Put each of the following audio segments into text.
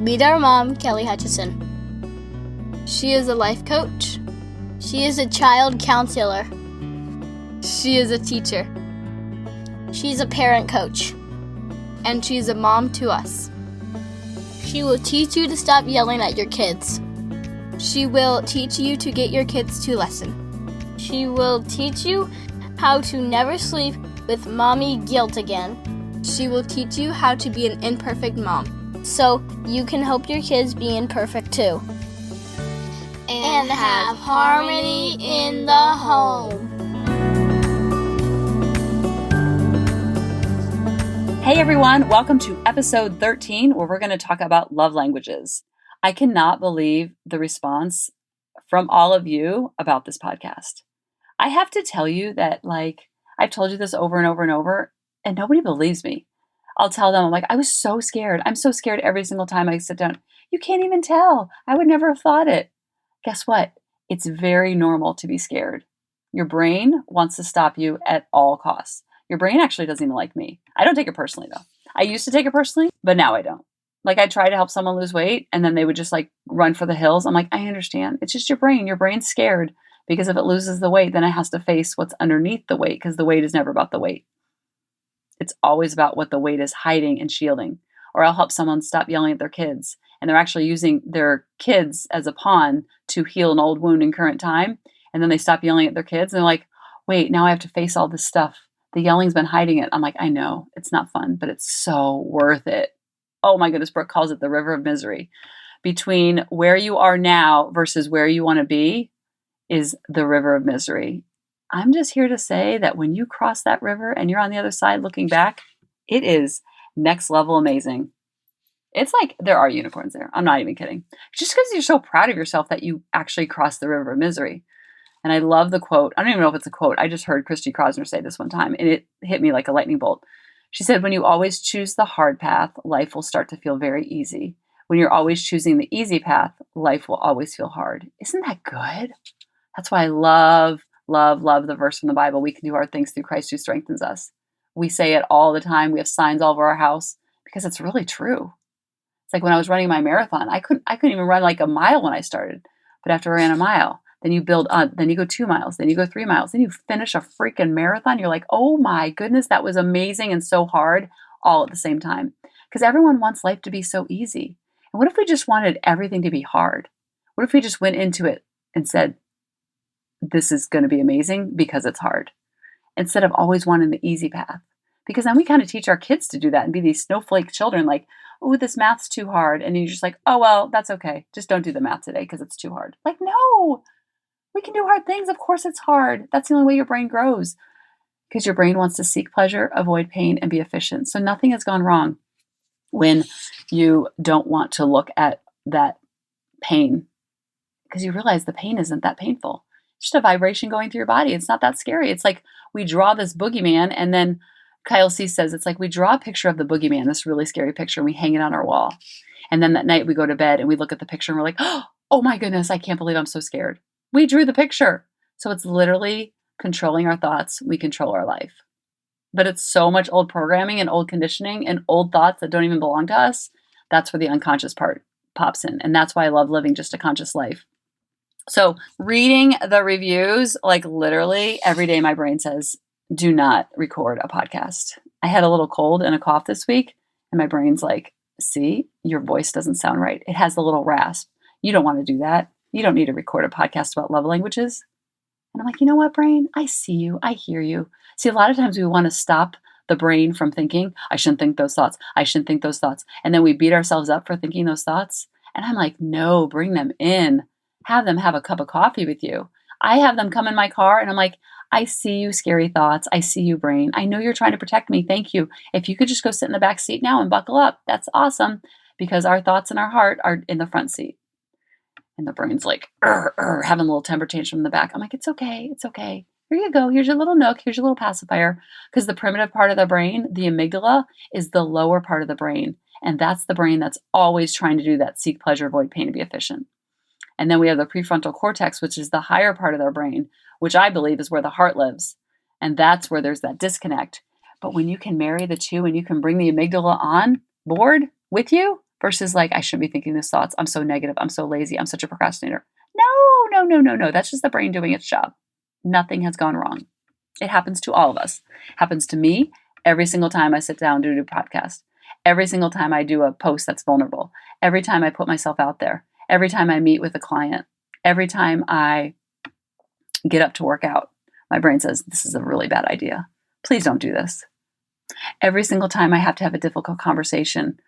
Meet our mom, Kelly Hutchison. She is a life coach. She is a child counselor. She is a teacher. She's a parent coach. And she's a mom to us. She will teach you to stop yelling at your kids. She will teach you to get your kids to listen. She will teach you how to never sleep with mommy guilt again. She will teach you how to be an imperfect mom, so you can help your kids be imperfect too. And have harmony in the home. Hey everyone, welcome to episode 13, where we're going to talk about love languages. I cannot believe the response from all of you about this podcast. I have to tell you that, I've told you this over and over and over, and nobody believes me. I'll tell them, I was so scared. I'm so scared every single time I sit down. You can't even tell. I would never have thought it. Guess what? It's very normal to be scared. Your brain wants to stop you at all costs. Your brain actually doesn't even like me. I don't take it personally, though. I used to take it personally, but now I don't. I try to help someone lose weight, and then they would just run for the hills. I'm I understand. It's just your brain. Your brain's scared because if it loses the weight, then it has to face what's underneath the weight, because the weight is never about the weight. It's always about what the weight is hiding and shielding. Or I'll help someone stop yelling at their kids, and they're actually using their kids as a pawn to heal an old wound in current time. And then they stop yelling at their kids, and they're like, wait, now I have to face all this stuff. The yelling's been hiding it. I'm I know, it's not fun, but it's so worth it. Oh my goodness, Brooke calls it the river of misery. Between where you are now versus where you want to be is the river of misery. I'm just here to say that when you cross that river and you're on the other side looking back, it is next level amazing. It's there are unicorns there. I'm not even kidding. Just because you're so proud of yourself that you actually crossed the river of misery. And I love the quote. I don't even know if it's a quote. I just heard Christy Krosner say this one time, and it hit me like a lightning bolt. She said, when you always choose the hard path, life will start to feel very easy. When you're always choosing the easy path, life will always feel hard. Isn't that good? That's why I love the verse from the Bible. We can do hard things through Christ who strengthens us. We say it all the time. We have signs all over our house because it's really true. It's when I was running my marathon, I couldn't even run a mile when I started. But after I ran a mile, then you build up, then you go 2 miles, then you go 3 miles, then you finish a freaking marathon. You're oh my goodness, that was amazing and so hard all at the same time. Because everyone wants life to be so easy. And what if we just wanted everything to be hard? What if we just went into it and said, this is going to be amazing because it's hard, instead of always wanting the easy path? Because then we kind of teach our kids to do that and be these snowflake children oh, this math's too hard. And you're just oh, well, that's okay. Just don't do the math today because it's too hard. No. We can do hard things. Of course it's hard. That's the only way your brain grows, because your brain wants to seek pleasure, avoid pain, and be efficient. So nothing has gone wrong when you don't want to look at that pain, because you realize the pain isn't that painful. It's just a vibration going through your body. It's not that scary. It's we draw this boogeyman, and then Kyle C says it's we draw a picture of the boogeyman, this really scary picture, and we hang it on our wall. And then that night we go to bed and we look at the picture and we're oh my goodness, I can't believe I'm so scared. We drew the picture. So it's literally controlling our thoughts. We control our life. But it's so much old programming and old conditioning and old thoughts that don't even belong to us. That's where the unconscious part pops in. And that's why I love living just a conscious life. So reading the reviews, literally every day my brain says, do not record a podcast. I had a little cold and a cough this week, and my brain's see, your voice doesn't sound right. It has a little rasp. You don't want to do that. You don't need to record a podcast about love languages. And I'm you know what, brain? I see you. I hear you. See, a lot of times we want to stop the brain from thinking, I shouldn't think those thoughts. I shouldn't think those thoughts. And then we beat ourselves up for thinking those thoughts. And I'm no, bring them in. Have them have a cup of coffee with you. I have them come in my car and I'm I see you, scary thoughts. I see you, brain. I know you're trying to protect me. Thank you. If you could just go sit in the back seat now and buckle up, that's awesome, because our thoughts and our heart are in the front seat. And the brain's having a little temper tantrum in the back. I'm it's okay. It's okay. Here you go. Here's your little nook. Here's your little pacifier. Because the primitive part of the brain, the amygdala, is the lower part of the brain. And that's the brain that's always trying to do that. Seek pleasure, avoid pain, and be efficient. And then we have the prefrontal cortex, which is the higher part of their brain, which I believe is where the heart lives. And that's where there's that disconnect. But when you can marry the two and you can bring the amygdala on board with you, versus like, I shouldn't be thinking these thoughts. I'm so negative. I'm so lazy. I'm such a procrastinator. No, no, no, no, no. That's just the brain doing its job. Nothing has gone wrong. It happens to all of us. It happens to me every single time I sit down to do a podcast. Every single time I do a post that's vulnerable. Every time I put myself out there. Every time I meet with a client. Every time I get up to work out. My brain says, this is a really bad idea. Please don't do this. Every single time I have to have a difficult conversation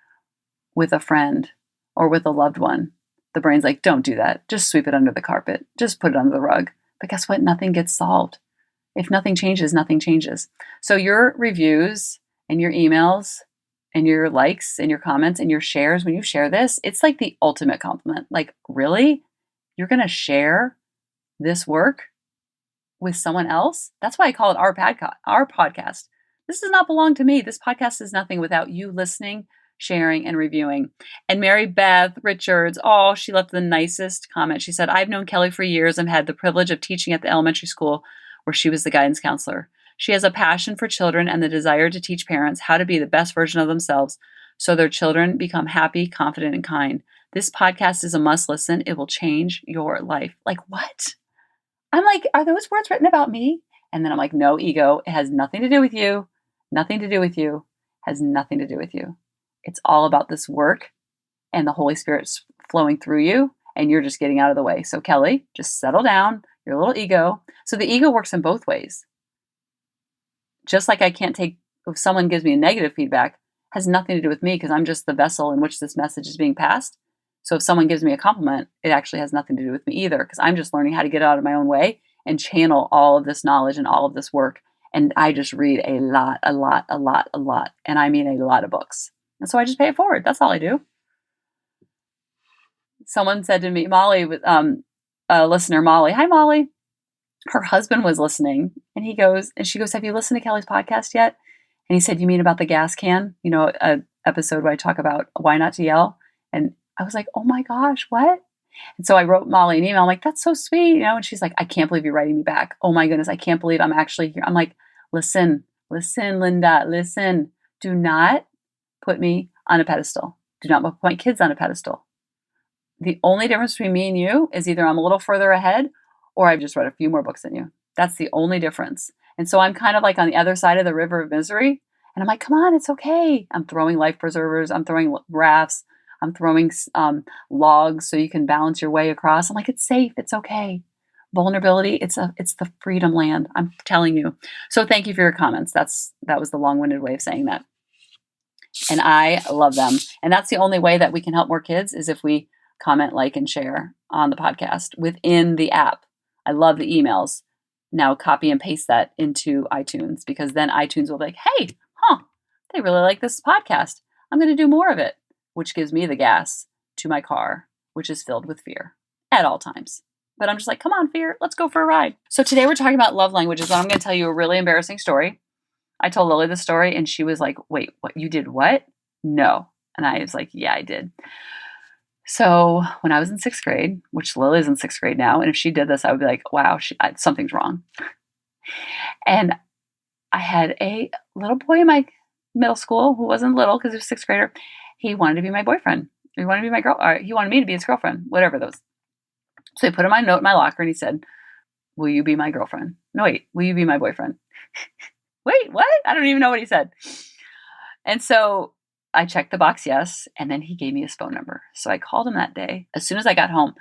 with a friend or with a loved one, the brain's like, don't do that. Just sweep it under the carpet. Just put it under the rug. But guess what? Nothing gets solved. If nothing changes, nothing changes. So your reviews and your emails and your likes and your comments and your shares, when you share this, it's like the ultimate compliment. Like, really? You're going to share this work with someone else? That's why I call it our podcast. This does not belong to me. This podcast is nothing without you listening, sharing, and reviewing. And Mary Beth Richards, oh, she left the nicest comment. She said, I've known Kelly for years and had the privilege of teaching at the elementary school where she was the guidance counselor. She has a passion for children and the desire to teach parents how to be the best version of themselves so their children become happy, confident, and kind. This podcast is a must listen. It will change your life. Like, what? I'm like, are those words written about me? And then I'm like, no, ego. It has nothing to do with you. Nothing to do with you. Has nothing to do with you. It's all about this work and the Holy Spirit's flowing through you and you're just getting out of the way. So Kelly, just settle down. Your little ego. So the ego works in both ways. Just like I can't take, if someone gives me a negative feedback, has nothing to do with me because I'm just the vessel in which this message is being passed. So if someone gives me a compliment, it actually has nothing to do with me either because I'm just learning how to get out of my own way and channel all of this knowledge and all of this work. And I just read a lot. And I mean a lot of books. And so I just pay it forward. That's all I do. Someone said to me, Molly, listener Molly, hi Molly. Her husband was listening and she goes, have you listened to Kelly's podcast yet? And he said, you mean about the gas can? You know, an episode where I talk about why not to yell. And I was like, oh my gosh, what? And so I wrote Molly an email. I'm like, that's so sweet. You know, and she's like, I can't believe you're writing me back. Oh my goodness. I can't believe I'm actually here. I'm like, listen, Linda, listen. Do not put me on a pedestal. Do not put my kids on a pedestal. The only difference between me and you is either I'm a little further ahead or I've just read a few more books than you. That's the only difference. And so I'm kind of like on the other side of the river of misery. And I'm like, come on, it's okay. I'm throwing life preservers. I'm throwing rafts. I'm throwing logs so you can balance your way across. I'm like, it's safe. It's okay. Vulnerability, it's the freedom land. I'm telling you. So thank you for your comments. That was the long-winded way of saying that. And I love them. And that's the only way that we can help more kids is if we comment, like, and share on the podcast within the app. I love the emails. Now copy and paste that into iTunes because then iTunes will be like, hey, they really like this podcast. I'm going to do more of it, which gives me the gas to my car, which is filled with fear at all times. But I'm just like, come on, fear, let's go for a ride. So today we're talking about love languages. And I'm going to tell you a really embarrassing story. I told Lily the story and she was like, wait, what? You did what? No. And I was like, yeah, I did. So when I was in 6th grade, which Lily's in 6th grade now, and if she did this, I would be like, wow, something's wrong. And I had a little boy in my middle school who wasn't little because he was a 6th grader. He wanted to be my boyfriend. He wanted to be my girl. Or he wanted me to be his girlfriend, whatever those. So he put in my note in my locker and he said, will you be my girlfriend? No, wait, will you be my boyfriend? Wait, what? I don't even know what he said. And so I checked the box yes, and then he gave me his phone number. So I called him that day as soon as I got home.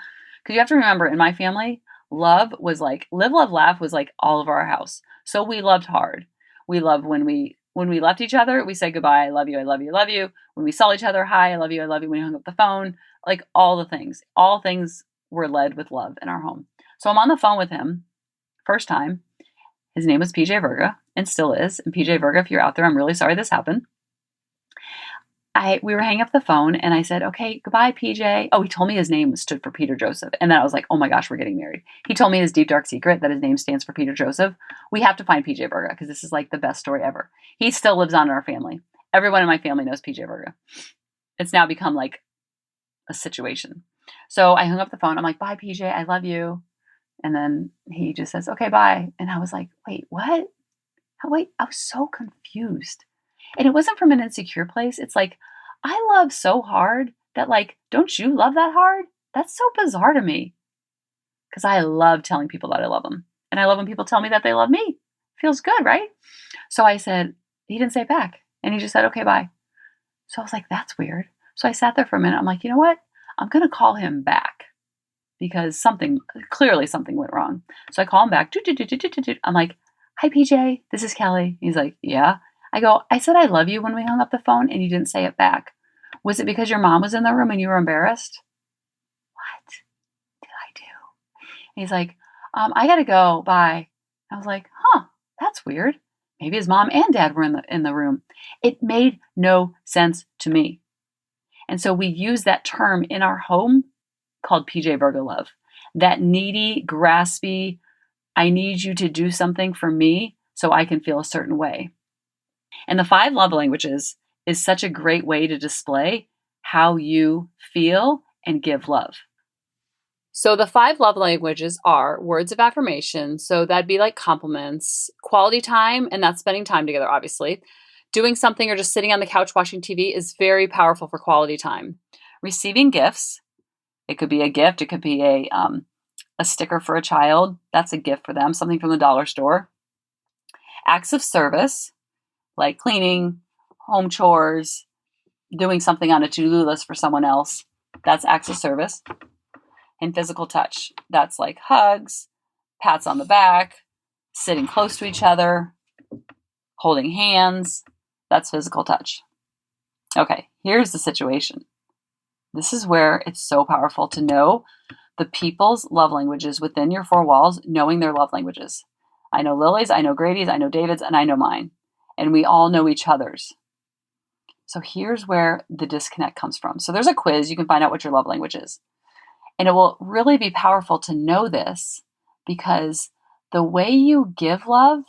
Because you have to remember, in my family, love was like, live, love, laugh was like all of our house. So we loved hard. We loved when we left each other, we said goodbye, I love you, I love you, I love you. When we saw each other, hi, I love you, I love you. When we hung up the phone, like all the things. All things were led with love in our home. So I'm on the phone with him, first time. His name was PJ Verga, and still is. And PJ Verga, if you're out there, I'm really sorry this happened. We were hanging up the phone and I said, okay, goodbye, PJ. Oh, he told me his name stood for Peter Joseph. And then I was like, oh my gosh, we're getting married. He told me his deep, dark secret that his name stands for Peter Joseph. We have to find PJ Verga because this is like the best story ever. He still lives on in our family. Everyone in my family knows PJ Verga. It's now become like a situation. So I hung up the phone. I'm like, bye, PJ. I love you. And then he just says, okay, bye. And I was like, wait, what? Wait, I was so confused. And it wasn't from an insecure place. It's like, I love so hard that like, don't you love that hard? That's so bizarre to me because I love telling people that I love them. And I love when people tell me that they love me. Feels good, right? So I said, he didn't say it back. And he just said, okay, bye. So I was like, that's weird. So I sat there for a minute. I'm like, you know what? I'm going to call him back because clearly something went wrong. So I call him back. I'm like, hi, PJ, this is Kelly. He's like, yeah. I said, I love you when we hung up the phone and you didn't say it back. Was it because your mom was in the room and you were embarrassed? What did I do? And he's like, I got to go. Bye. I was like, huh, that's weird. Maybe his mom and dad were in the room. It made no sense to me. And so we use that term in our home called PJ Virgo love. That needy, graspy, I need you to do something for me so I can feel a certain way. And the 5 love languages is such a great way to display how you feel and give love. So the 5 love languages are words of affirmation. So that'd be like compliments, quality time, and that's spending time together, obviously. Doing something or just sitting on the couch watching TV is very powerful for quality time. Receiving gifts. It could be a gift. It could be a sticker for a child. That's a gift for them, something from the dollar store. Acts of service, like cleaning, home chores, doing something on a to-do list for someone else. That's acts of service. And physical touch. That's like hugs, pats on the back, sitting close to each other, holding hands. That's physical touch. Okay, here's the situation. This is where it's so powerful to know the people's love languages within your 4 walls, knowing their love languages. I know Lily's, I know Grady's, I know David's, and I know mine. And we all know each other's. So here's where the disconnect comes from. So there's a quiz. You can find out what your love language is. And it will really be powerful to know this because the way you give love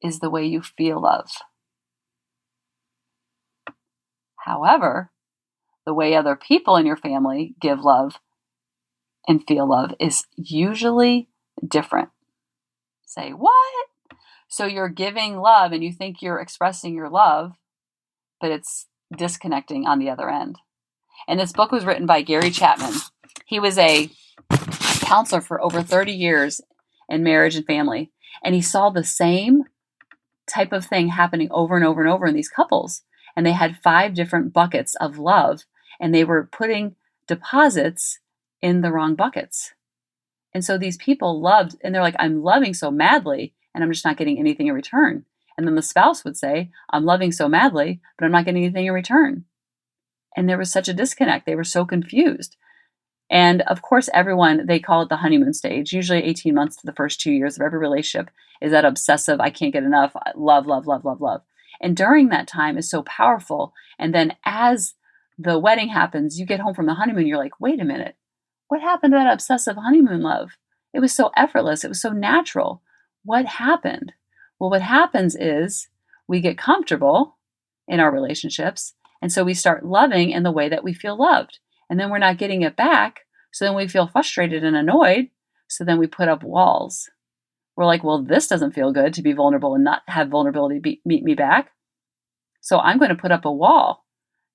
is the way you feel love. However, the way other people in your family give love and feel love is usually different. Say, what? So you're giving love and you think you're expressing your love, but it's disconnecting on the other end. And this book was written by Gary Chapman. He was a counselor for over 30 years in marriage and family. And he saw the same type of thing happening over and over and over in these couples. And they had 5 different buckets of love. And they were putting deposits in the wrong buckets. And so these people loved, and they're like, I'm loving so madly, and I'm just not getting anything in return. And then the spouse would say, I'm loving so madly, but I'm not getting anything in return. And there was such a disconnect. They were so confused. And of course, everyone, they call it the honeymoon stage. Usually 18 months to the first 2 years of every relationship is that obsessive, I can't get enough, love, love, love, love, love. And during that time is so powerful. And then as the wedding happens, you get home from the honeymoon, you're like, wait a minute, what happened to that obsessive honeymoon love? It was so effortless. It was so natural. What happened? Well, what happens is we get comfortable in our relationships. And so we start loving in the way that we feel loved. And then we're not getting it back. So then we feel frustrated and annoyed. So then we put up walls. We're like, well, this doesn't feel good to be vulnerable and not have vulnerability meet me back. So I'm going to put up a wall.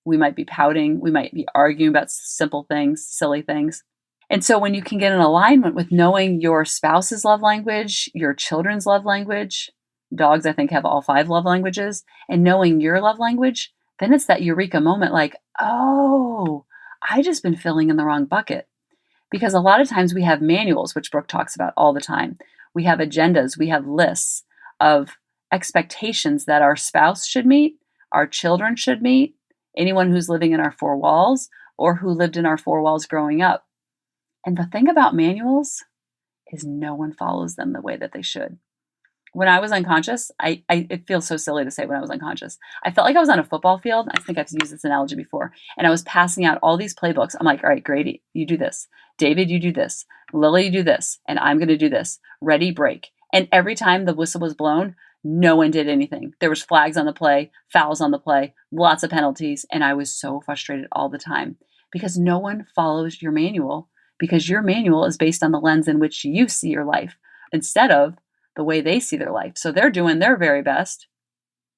We might be pouting. We might be arguing about simple things, silly things. And so when you can get in alignment with knowing your spouse's love language, your children's love language, dogs, I think, have all 5 love languages, and knowing your love language, then it's that eureka moment like, oh, I just been filling in the wrong bucket. Because a lot of times we have manuals, which Brooke talks about all the time. We have agendas, we have lists of expectations that our spouse should meet, our children should meet, anyone who's living in our 4 walls or who lived in our 4 walls growing up. And the thing about manuals is no one follows them the way that they should. When I was unconscious, it feels so silly to say when I was unconscious. I felt like I was on a football field. I think I've used this analogy before. And I was passing out all these playbooks. I'm like, all right, Grady, you do this. David, you do this. Lily, you do this. And I'm going to do this. Ready, break. And every time the whistle was blown, no one did anything. There was flags on the play, fouls on the play, lots of penalties. And I was so frustrated all the time because no one follows your manual, because your manual is based on the lens in which you see your life instead of the way they see their life. So they're doing their very best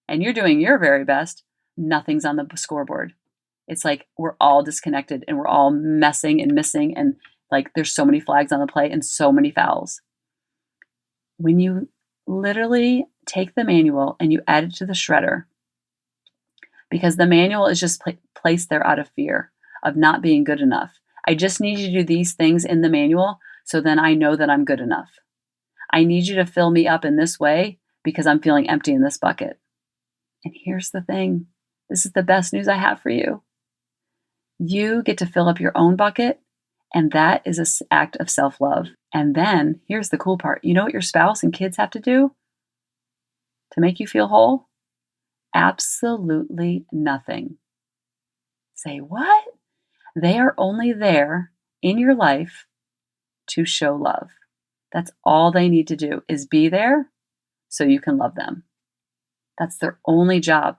and you're doing your very best. Nothing's on the scoreboard. it's like we're all disconnected and we're all messing and missing, and like there's so many flags on the play and so many fouls. When you literally take the manual and you add it to the shredder, because the manual is just placed there out of fear of not being good enough. I just need you to do these things in the manual so then I know that I'm good enough. I need you to fill me up in this way because I'm feeling empty in this bucket. And here's the thing. This is the best news I have for you. You get to fill up your own bucket, and that is an act of self-love. And then here's the cool part. You know what your spouse and kids have to do to make you feel whole? Absolutely nothing. Say what? They are only there in your life to show love. That's all they need to do, is be there so you can love them. That's their only job.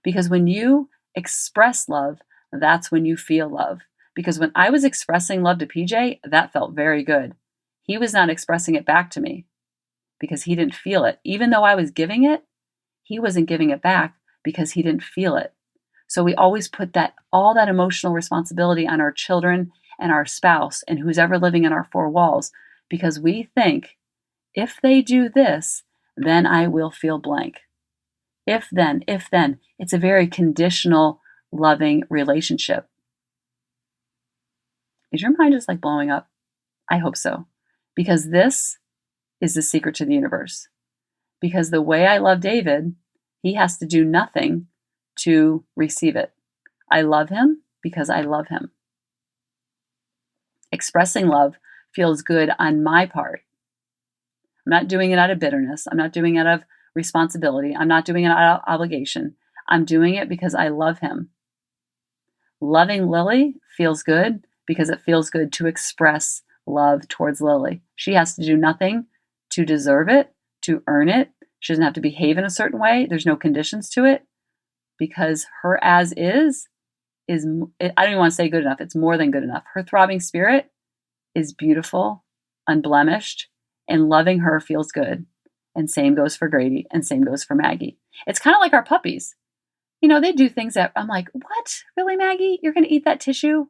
Because when you express love, that's when you feel love. Because when I was expressing love to PJ, that felt very good. He was not expressing it back to me because he didn't feel it. Even though I was giving it, he wasn't giving it back because he didn't feel it. So we always put all that emotional responsibility on our children and our spouse and who's ever living in our four walls, because we think, if they do this, then I will feel blank. If then. It's a very conditional, loving relationship. Is your mind just like blowing up? I hope so. Because this is the secret to the universe. Because the way I love David, he has to do nothing to receive it. I love him because I love him. Expressing love feels good on my part. I'm not doing it out of bitterness. I'm not doing it out of responsibility. I'm not doing it out of obligation. I'm doing it because I love him. Loving Lily feels good because it feels good to express love towards Lily. She has to do nothing to deserve it, to earn it. She doesn't have to behave in a certain way. There's no conditions to it, because her as is, I don't even want to say good enough. It's more than good enough. Her throbbing spirit is beautiful, unblemished, and loving her feels good. And same goes for Grady, and same goes for Maggie. It's kind of like our puppies. You know, they do things that I'm like, what? Really, Maggie? You're going to eat that tissue?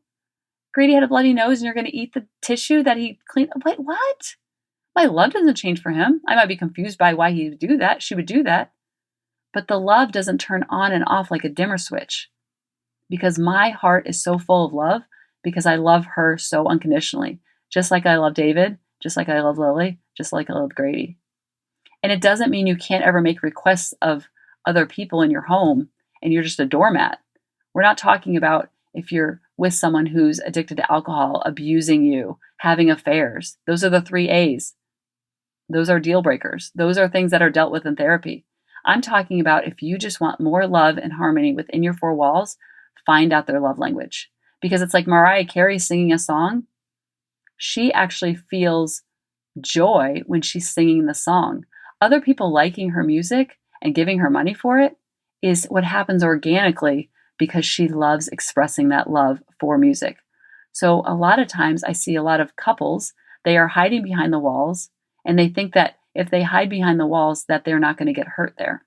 Grady had a bloody nose and you're going to eat the tissue that he cleaned? Wait, what? My love doesn't change for him. I might be confused by why he would do that. She would do that. But the love doesn't turn on and off like a dimmer switch, because my heart is so full of love because I love her so unconditionally. Just like I love David, just like I love Lily, just like I love Grady. And it doesn't mean you can't ever make requests of other people in your home and you're just a doormat. We're not talking about if you're with someone who's addicted to alcohol, abusing you, having affairs. Those are the 3 A's. Those are deal breakers. Those are things that are dealt with in therapy. I'm talking about if you just want more love and harmony within your 4 walls, find out their love language. Because it's like Mariah Carey singing a song. She actually feels joy when she's singing the song. Other people liking her music and giving her money for it is what happens organically because she loves expressing that love for music. So a lot of times I see a lot of couples, they are hiding behind the walls and they think that if they hide behind the walls that they're not going to get hurt there.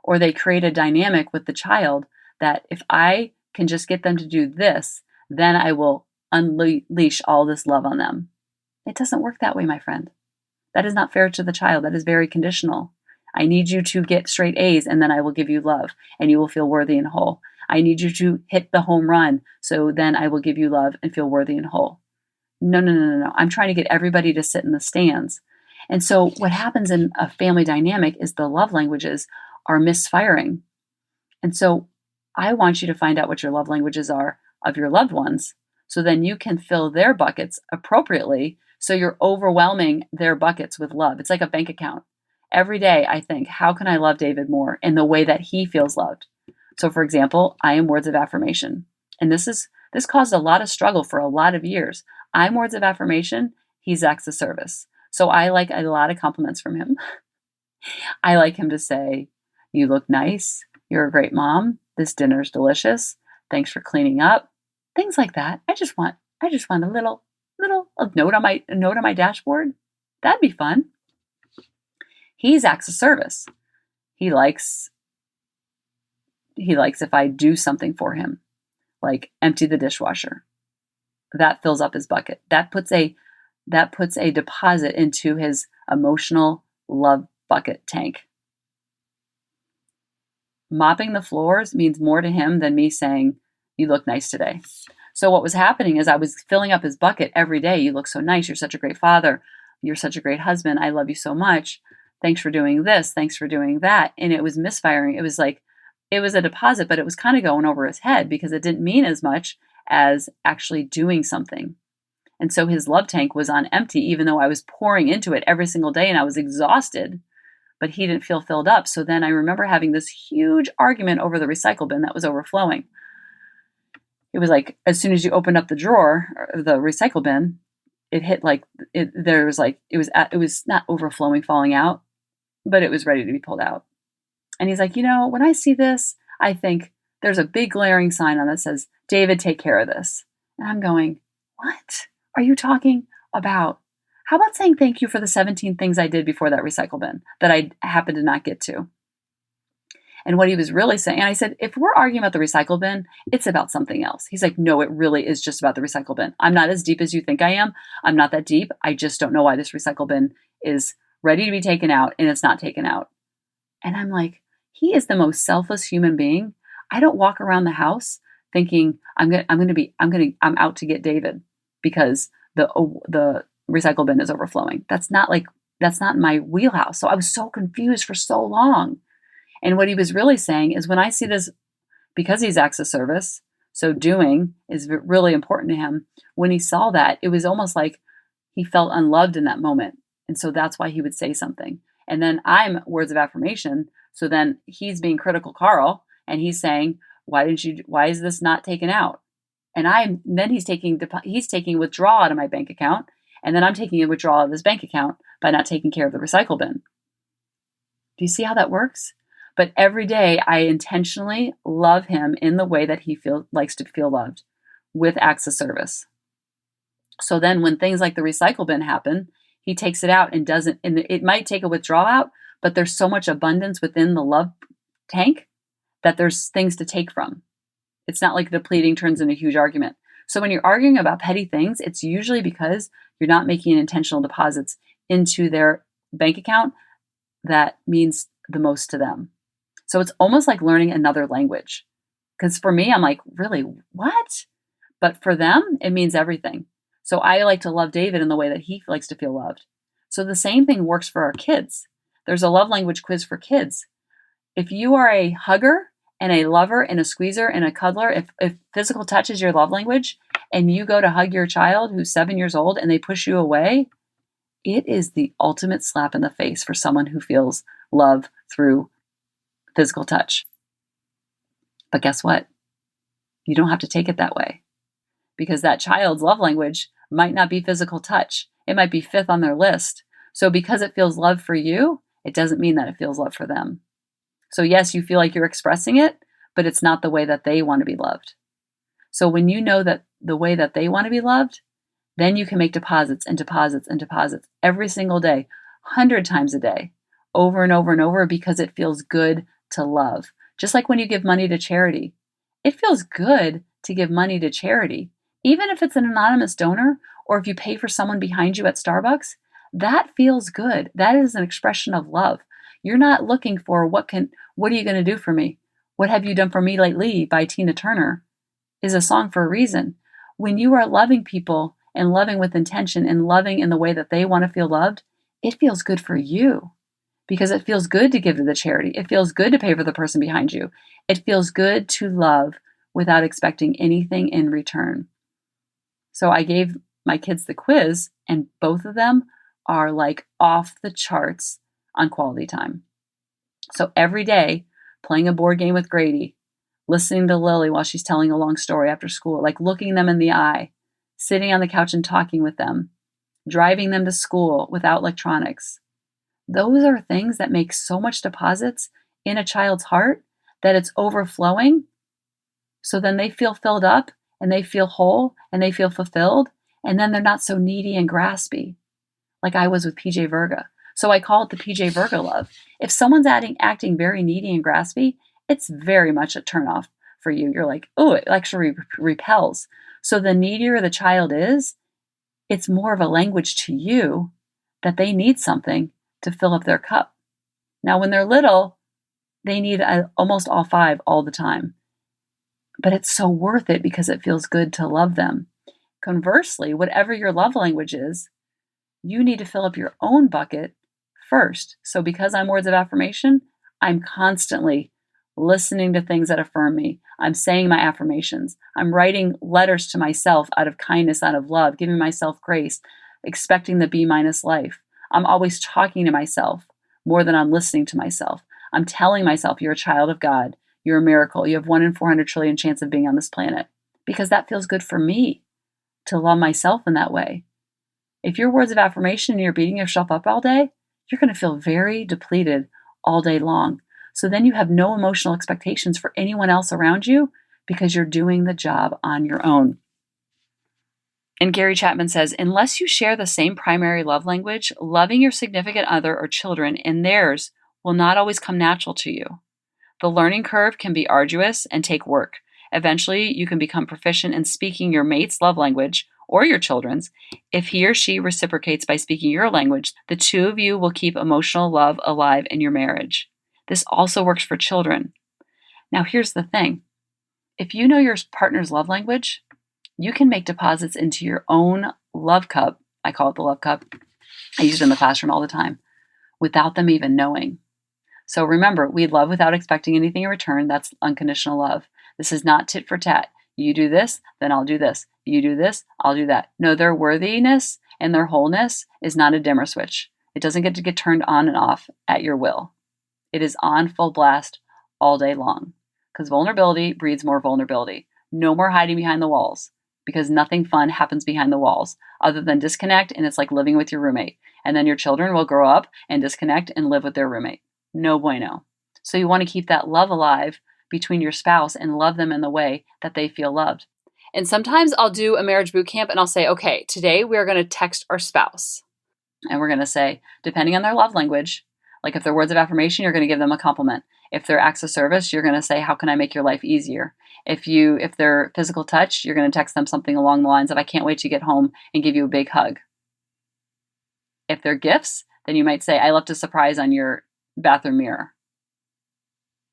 Or they create a dynamic with the child that if I can just get them to do this, then I will unleash all this love on them. It doesn't work that way, my friend. That is not fair to the child. That is very conditional. I need you to get straight A's and then I will give you love and you will feel worthy and whole. I need you to hit the home run so then I will give you love and feel worthy and whole. No. I'm trying to get everybody to sit in the stands. And so what happens in a family dynamic is the love languages are misfiring. And so I want you to find out what your love languages are of your loved ones so then you can fill their buckets appropriately so you're overwhelming their buckets with love. It's like a bank account. Every day I think, how can I love David more in the way that he feels loved? So for example, I am words of affirmation. And this caused a lot of struggle for a lot of years. I'm words of affirmation. He's acts of service. So I like a lot of compliments from him. I like him to say, you look nice. You're a great mom. This dinner's delicious. Thanks for cleaning up. Things like that. I just want a little note on my dashboard. That'd be fun. He's acts of service. He likes, he likes if I do something for him, like empty the dishwasher. That fills up his bucket. That puts a deposit into his emotional love bucket tank. Mopping the floors means more to him than me saying, "You look nice today." So what was happening is I was filling up his bucket every day. "You look so nice. You're such a great father. You're such a great husband. I love you so much. Thanks for doing this. Thanks for doing that." And it was misfiring. It was like, it was a deposit, but it was kind of going over his head because it didn't mean as much as actually doing something. And so his love tank was on empty, even though I was pouring into it every single day and I was exhausted, but he didn't feel filled up. So then I remember having this huge argument over the recycle bin that was overflowing. It was like, as soon as you opened up the drawer, or the recycle bin, it hit like, it was not overflowing, falling out, but it was ready to be pulled out. And he's like, when I see this, I think there's a big glaring sign on that says, "David, take care of this." And I'm going, what are you talking about? How about saying thank you for the 17 things I did before that recycle bin that I happened to not get to? And what he was really saying, and I said, if we're arguing about the recycle bin, it's about something else. He's like, no, it really is just about the recycle bin. I'm not as deep as you think I am. I'm not that deep. I just don't know why this recycle bin is ready to be taken out and it's not taken out. And I'm like, he is the most selfless human being. I don't walk around the house thinking I'm out to get David because the recycle bin is overflowing. That's not my wheelhouse. So I was so confused for so long. And what he was really saying is, when I see this, because he's acts of service, so doing is really important to him. When he saw that, it was almost like he felt unloved in that moment. And so that's why he would say something. And then I'm words of affirmation. So then he's being critical, Carl, and he's saying, why is this not taken out? And then he's taking withdrawal out of my bank account. And then I'm taking a withdrawal out of his bank account by not taking care of the recycle bin. Do you see how that works? But every day I intentionally love him in the way that he likes to feel loved, with acts of service. So then when things like the recycle bin happen, he takes it out and it might take a withdrawal out, but there's so much abundance within the love tank that there's things to take from. It's not like depleting turns into a huge argument. So when you're arguing about petty things, it's usually because you're not making intentional deposits into their bank account that means the most to them. So it's almost like learning another language. Because for me, I'm like, really, what? But for them, it means everything. So I like to love David in the way that he likes to feel loved. So the same thing works for our kids. There's a love language quiz for kids. If you are a hugger and a lover and a squeezer and a cuddler, if physical touch is your love language, and you go to hug your child who's 7 years old and they push you away, it is the ultimate slap in the face for someone who feels love through physical touch. But guess what? You don't have to take it that way, because that child's love language might not be physical touch. It might be 5th on their list. So because it feels love for you, it doesn't mean that it feels love for them. So yes, you feel like you're expressing it, but it's not the way that they want to be loved. So when you know that the way that they want to be loved, then you can make deposits and deposits and deposits every single day, 100 times a day, over and over and over, because it feels good to love. Just like when you give money to charity, it feels good to give money to charity. Even if it's an anonymous donor, or if you pay for someone behind you at Starbucks, that feels good. That is an expression of love. You're not looking for what are you going to do for me? What have you done for me lately by Tina Turner is a song for a reason. When you are loving people and loving with intention and loving in the way that they want to feel loved, it feels good for you, because it feels good to give to the charity. It feels good to pay for the person behind you. It feels good to love without expecting anything in return. So I gave my kids the quiz, and both of them are like off the charts on quality time. So every day, playing a board game with Grady, listening to Lily while she's telling a long story after school, like looking them in the eye, sitting on the couch and talking with them, driving them to school without electronics. Those are things that make so much deposits in a child's heart that it's overflowing. So then they feel filled up and they feel whole and they feel fulfilled. And then they're not so needy and graspy like I was with PJ Virga. So I call it the PJ Virga love. If someone's acting very needy and graspy, it's very much a turnoff for you. You're like, oh, it actually repels. So the needier the child is, it's more of a language to you that they need something to fill up their cup. Now, when they're little, they need almost all 5 all the time. But it's so worth it because it feels good to love them. Conversely, whatever your love language is, you need to fill up your own bucket first. So because I'm words of affirmation, I'm constantly listening to things that affirm me. I'm saying my affirmations. I'm writing letters to myself out of kindness, out of love, giving myself grace, expecting the B- life. I'm always talking to myself more than I'm listening to myself. I'm telling myself, you're a child of God. You're a miracle. You have 1 in 400 trillion chance of being on this planet, because that feels good for me to love myself in that way. If your words of affirmation and you're beating yourself up all day, you're going to feel very depleted all day long. So then you have no emotional expectations for anyone else around you because you're doing the job on your own. And Gary Chapman says, unless you share the same primary love language, loving your significant other or children in theirs will not always come natural to you. The learning curve can be arduous and take work. Eventually, you can become proficient in speaking your mate's love language or your children's. If he or she reciprocates by speaking your language, the two of you will keep emotional love alive in your marriage. This also works for children. Now, here's the thing. If you know your partner's love language, you can make deposits into your own love cup. I call it the love cup. I use it in the classroom all the time without them even knowing. So remember, we love without expecting anything in return. That's unconditional love. This is not tit for tat. You do this, then I'll do this. You do this, I'll do that. No, their worthiness and their wholeness is not a dimmer switch. It doesn't get to get turned on and off at your will. It is on full blast all day long, because vulnerability breeds more vulnerability. No more hiding behind the walls, because nothing fun happens behind the walls other than disconnect, and it's like living with your roommate. And then your children will grow up and disconnect and live with their roommate. No bueno. So you want to keep that love alive between your spouse and love them in the way that they feel loved. And sometimes I'll do a marriage boot camp and I'll say, okay, today we are going to text our spouse. And we're going to say, depending on their love language, like if they're words of affirmation, you're going to give them a compliment. If they're acts of service, you're going to say, how can I make your life easier? If they're physical touch, you're going to text them something along the lines of, I can't wait to get home and give you a big hug. If they're gifts, then you might say, I left a surprise on your bathroom mirror.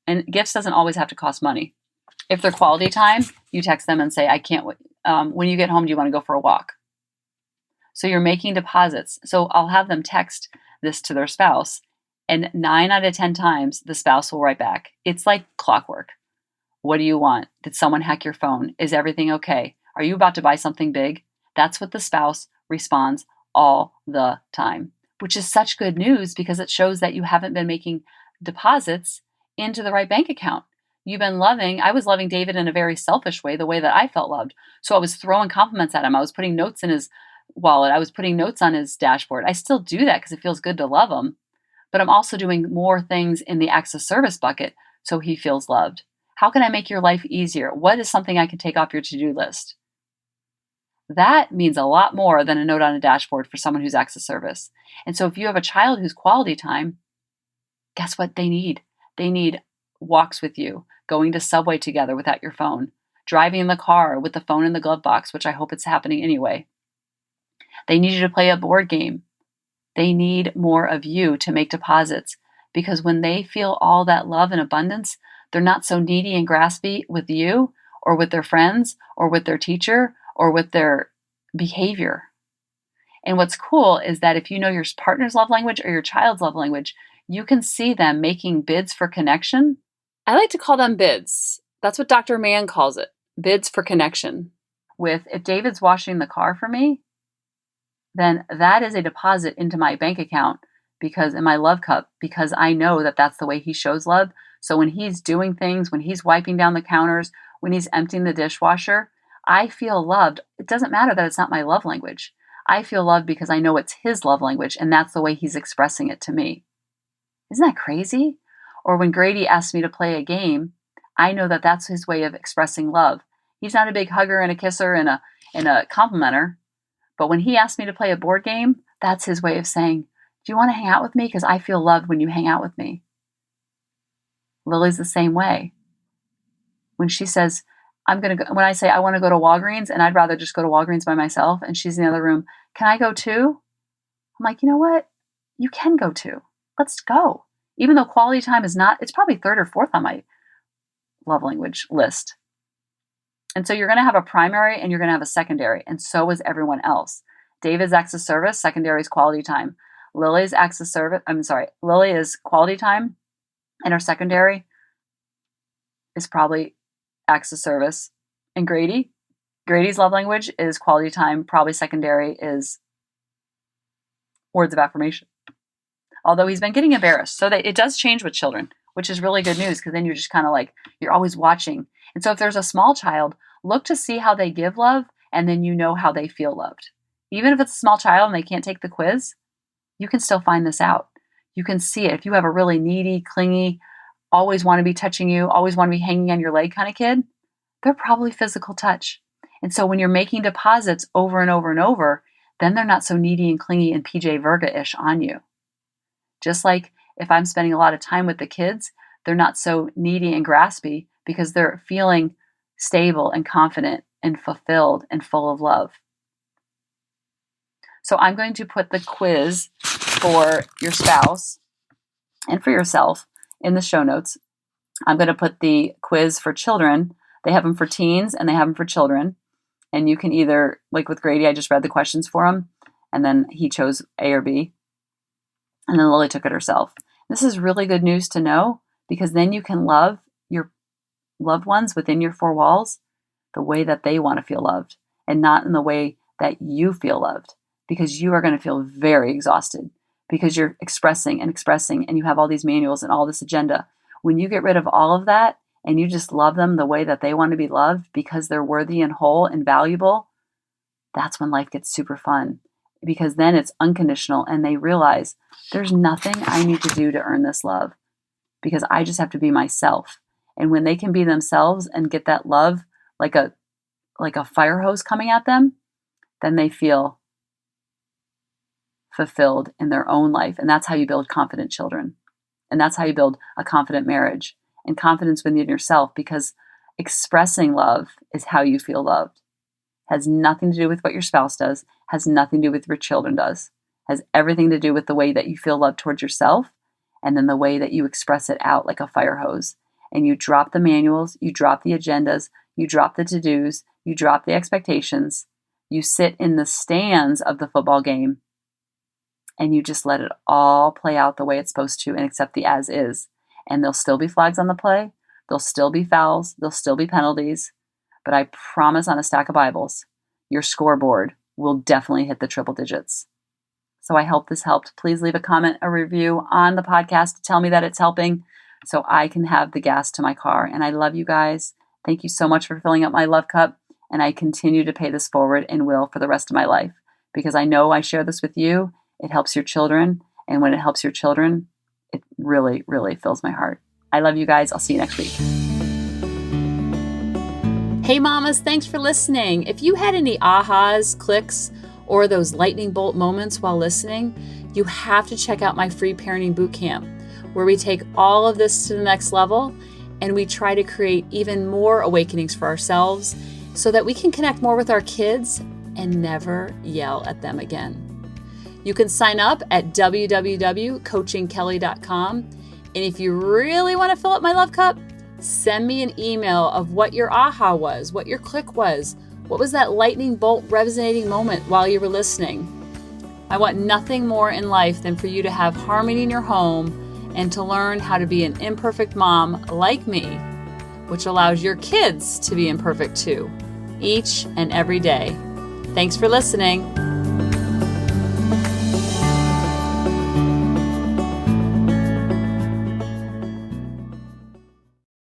And gifts doesn't always have to cost money. If they're quality time, you text them and say, I can't wait. When you get home, do you want to go for a walk? So you're making deposits. So I'll have them text this to their spouse, and 9 out of 10 times the spouse will write back. It's like clockwork. What do you want? Did someone hack your phone? Is everything okay? Are you about to buy something big? That's what the spouse responds all the time, which is such good news because it shows that you haven't been making deposits into the right bank account. I was loving David in a very selfish way, the way that I felt loved. So I was throwing compliments at him. I was putting notes in his wallet. I was putting notes on his dashboard. I still do that because it feels good to love him. But I'm also doing more things in the acts of service bucket so he feels loved. How can I make your life easier? What is something I can take off your to-do list? That means a lot more than a note on a dashboard for someone who's acts of service. And so if you have a child who's quality time, guess what they need? They need walks with you, going to Subway together without your phone, driving in the car with the phone in the glove box, which I hope it's happening anyway. They need you to play a board game. They need more of you to make deposits, because when they feel all that love and abundance, they're not so needy and graspy with you or with their friends or with their teacher or with their behavior. And what's cool is that if you know your partner's love language or your child's love language, you can see them making bids for connection. I like to call them bids. That's what Dr. Mann calls it, bids for connection. If David's washing the car for me, then that is a deposit into my bank account, because in my love cup, because I know that that's the way he shows love. So when he's doing things, when he's wiping down the counters, when he's emptying the dishwasher, I feel loved. It doesn't matter that it's not my love language. I feel loved because I know it's his love language, and that's the way he's expressing it to me. Isn't that crazy? Or when Grady asks me to play a game, I know that that's his way of expressing love. He's not a big hugger and a kisser and a complimenter. But when he asks me to play a board game, that's his way of saying, do you want to hang out with me? Because I feel loved when you hang out with me. Lily's the same way. When she says, when I say I want to go to Walgreens and I'd rather just go to Walgreens by myself and she's in the other room, can I go too? I'm like, you know what? You can go too. Let's go. Even though quality time is not, it's probably third or fourth on my love language list. And so you're going to have a primary and you're going to have a secondary. And so is everyone else. David's acts of service, secondary is quality time. Lily's acts of service, Lily is quality time. And her secondary is probably acts of service. And Grady's love language is quality time. Probably secondary is words of affirmation. Although he's been getting embarrassed. So that it does change with children, which is really good news because then you're just kind of like, you're always watching. And so if there's a small child, look to see how they give love and then you know how they feel loved. Even if it's a small child and they can't take the quiz, you can still find this out. You can see it. If you have a really needy, clingy, always want to be touching you, always want to be hanging on your leg kind of kid, they're probably physical touch. And so when you're making deposits over and over and over, then they're not so needy and clingy and PJ Virga-ish on you. Just like if I'm spending a lot of time with the kids, they're not so needy and graspy because they're feeling stable and confident and fulfilled and full of love. So I'm going to put the quiz for your spouse and for yourself in the show notes. I'm going to put the quiz for children. They have them for teens and they have them for children. And you can either, like with Grady, I just read the questions for him and then he chose A or B. And then Lily took it herself. This is really good news to know because then you can love your loved ones within your four walls the way that they want to feel loved and not in the way that you feel loved, because you are going to feel very exhausted because you're expressing and you have all these manuals and all this agenda. When you get rid of all of that and you just love them the way that they want to be loved because they're worthy and whole and valuable, that's when life gets super fun, because then it's unconditional and they realize there's nothing I need to do to earn this love because I just have to be myself. And when they can be themselves and get that love like a fire hose coming at them, then they feel fulfilled in their own life. And that's how you build confident children. And that's how you build a confident marriage and confidence within yourself, because expressing love is how you feel loved. Has nothing to do with what your spouse does, has nothing to do with what your children does, has everything to do with the way that you feel love towards yourself and then the way that you express it out like a fire hose. And you drop the manuals, you drop the agendas, you drop the to-dos, you drop the expectations, you sit in the stands of the football game and you just let it all play out the way it's supposed to and accept the as is. And there'll still be flags on the play, there'll still be fouls, there'll still be penalties, but I promise on a stack of Bibles, your scoreboard will definitely hit the triple digits. So I hope this helped. Please leave a comment, a review on the podcast to tell me that it's helping so I can have the gas to my car. And I love you guys. Thank you so much for filling up my love cup. And I continue to pay this forward and will for the rest of my life because I know I share this with you. It helps your children. And when it helps your children, it really, really fills my heart. I love you guys. I'll see you next week. Hey mamas, thanks for listening. If you had any ahas, clicks, or those lightning bolt moments while listening, you have to check out my free parenting bootcamp, where we take all of this to the next level and we try to create even more awakenings for ourselves so that we can connect more with our kids and never yell at them again. You can sign up at www.coachingkelly.com. And if you really want to fill up my love cup, send me an email of what your aha was, what your click was, what was that lightning bolt resonating moment while you were listening. I want nothing more in life than for you to have harmony in your home and to learn how to be an imperfect mom like me, which allows your kids to be imperfect too, each and every day. Thanks for listening.